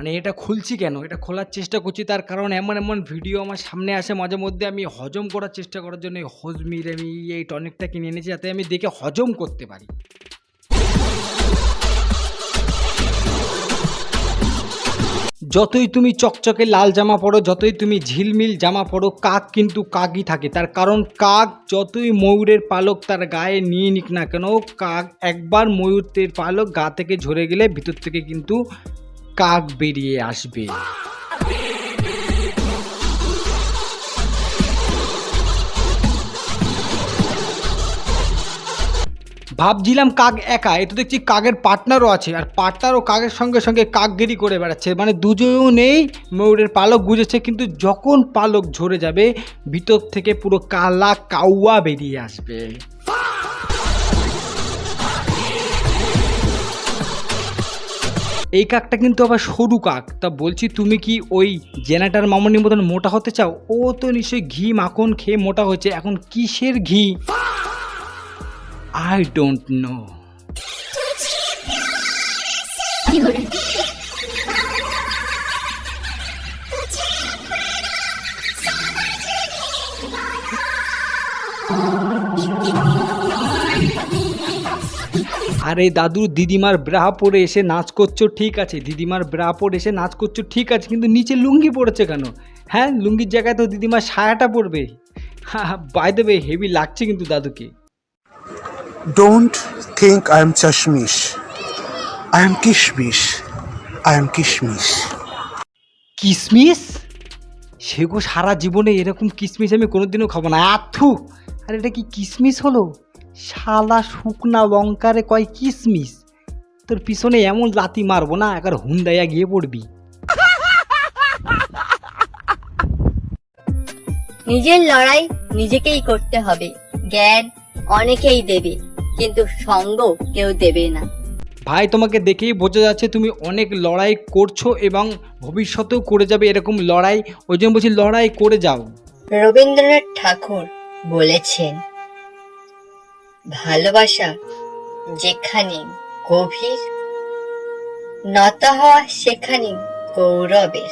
মানে এটা খুলছি কেন? এটা খোলার চেষ্টা করছি তার কারণ এমন ভিডিও আমার সামনে আসে মাঝে মধ্যে আমি হজম করার চেষ্টা করার জন্য এই হজমির আমি এই টনিকটা কিনে এনেছি যাতে আমি দেখে হজম করতে পারি। যতই তুমি চকচকে লাল জামা পরো, যতই তুমি ঝিলমিল জামা পরো, কাক কিন্তু কাকই থাকে। তার কারণ কাক যতই ময়ূরের পালক তার গায়ে নিয়ে নিক না কেন, কাক একবার ময়ূরের পালক গা থেকে ঝরে গেলে ভিতর থেকে কিন্তু কাক বেরিয়ে আসবে। ভাবছিলাম কাক একা, এ তো দেখছি কাকের পার্টনারও আছে, আর পার্টনারও কাকের সঙ্গে সঙ্গে কাকগিরি করে বেড়াচ্ছে। মানে দুজনেই ময়ূরের পালক গুঁজেছে, কিন্তু যখন পালক ঝরে যাবে ভিতর থেকে পুরো কালা কাউয়া বেরিয়ে আসবে। এই কাকটা কিন্তু আবার সরু কাক। তা বলছি তুমি কি ওই জেনাটার মামনির মতন মোটা হতে চাও? ও তো নিশ্চয়ই ঘি মাখন খেয়ে মোটা হয়েছে, এখন কিসের ঘি আই ডোন্ট নো। আরে দাদু, দিদিমার ব্রা পরে এসে নাচ করছো ঠিক আছে, দিদিমার ব্রা পরে এসে নাচ করছো ঠিক আছে, কিন্তু নিচে লুঙ্গি পড়েছে কেন? হ্যাঁ, লুঙ্গির জায়গায় তো দিদিমার সায়াটা পড়বে। হ্যাঁ, বাই দ্য ওয়ে হেভি লাগছে কিন্তু দাদুকে। Don't think I am Chashmish. I am Kishmish. I am Kishmish. কিসমিস? সেগো সারা জীবনে এরকম কিসমিস আমি কোনোদিনও খাবো না। আথু! আর এটা কি কিসমিস হলো? শালা শুকনা লঙ্কারে কয় কিসমিস। তোর পিছনে এমন লাথি মারবো না, একবার হুন্দাইয়া গিয়ে পড়বি। নিজের লড়াই নিজেকেই করতে হবে। জ্ঞান অনেকেই দেবে, কিন্তু সঙ্গ কেউ দেবে না। ভাই, তোমাকে দেখেই বোঝা যাচ্ছে তুমি অনেক লড়াই করছো এবং ভবিষ্যতেও করে যাবে এরকম লড়াই। ওই জন্য বলছি লড়াই করে যাও। রবীন্দ্রনাথ ঠাকুর বলেছেন, ভালোবাসা যেখানে গভীর, নত হওয়া সেখানে গৌরবের।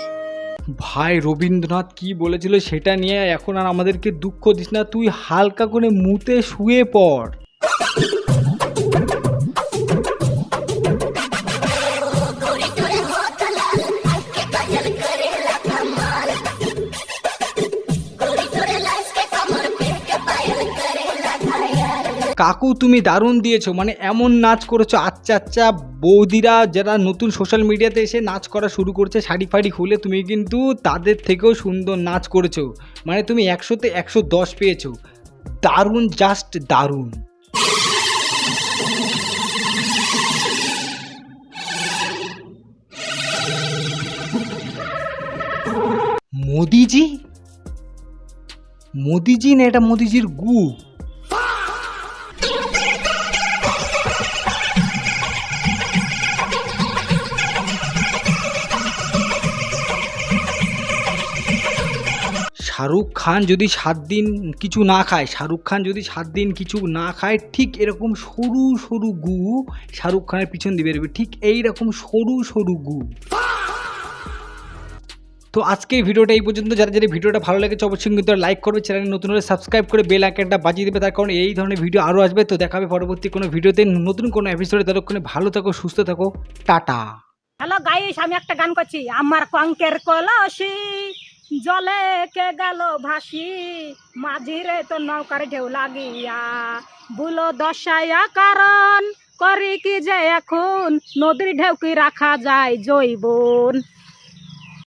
ভাই, রবীন্দ্রনাথ কি বলেছিল সেটা নিয়ে এখন আর আমাদেরকে দুঃখ দিস না, তুই হালকা করে মুতে শুয়ে পড়। কাকু তুমি দারুণ দিয়েছো, মানে এমন নাচ করেছো। আচ্ছা আচ্ছা, বৌদিরা যারা নতুন সোশ্যাল মিডিয়াতে এসে নাচ করা শুরু করছে শাড়ি ফাড়ি খুলে, তুমি কিন্তু তাদের থেকেও সুন্দর নাচ করেছো। মানে তুমি 100তে 110 পেয়েছো। দারুণ, জাস্ট দারুণ। মোদিজি? মোদিজি না, এটা মোদিজির গু। শাহরুখ খান যদি 7 দিন কিছু না খায়, শাহরুখ খান যদি 7 দিন কিছু না খায়, ঠিক এরকম সরু সরু গু শাহরুখ খানের পিছন দিয়ে বেরোবে, ঠিক এইরকম সরু সরু গু। তো আজকের ভিডিওটা এই পর্যন্ত। যারা যারা ভিডিওটা ভালো লেগেছে অবশ্যই কিন্তু লাইক করবে, চ্যানেল নতুন হলে সাবস্ক্রাইব করে বেল আইকনটা বাজিয়ে দেবে, তার কারণ এই ধরনের ভিডিও আরও আসবে। তো দেখা হবে পরবর্তী কোনো ভিডিওতে, নতুন কোনো এপিসোডে। ততক্ষণে ভালো থাকো, সুস্থ থাকো, টাটা। হ্যালো গাইস, আমি একটা গান করছি। আমার কঙ্কের কলসি জলে কে গেল ভাসি, মাঝিরে তো নৌকার ঢেউ লাগিয়া, বুলো দশায়া কারণ করি কি যে এখন, নদীর ঢেউ কি রাখা যায় জৈবন।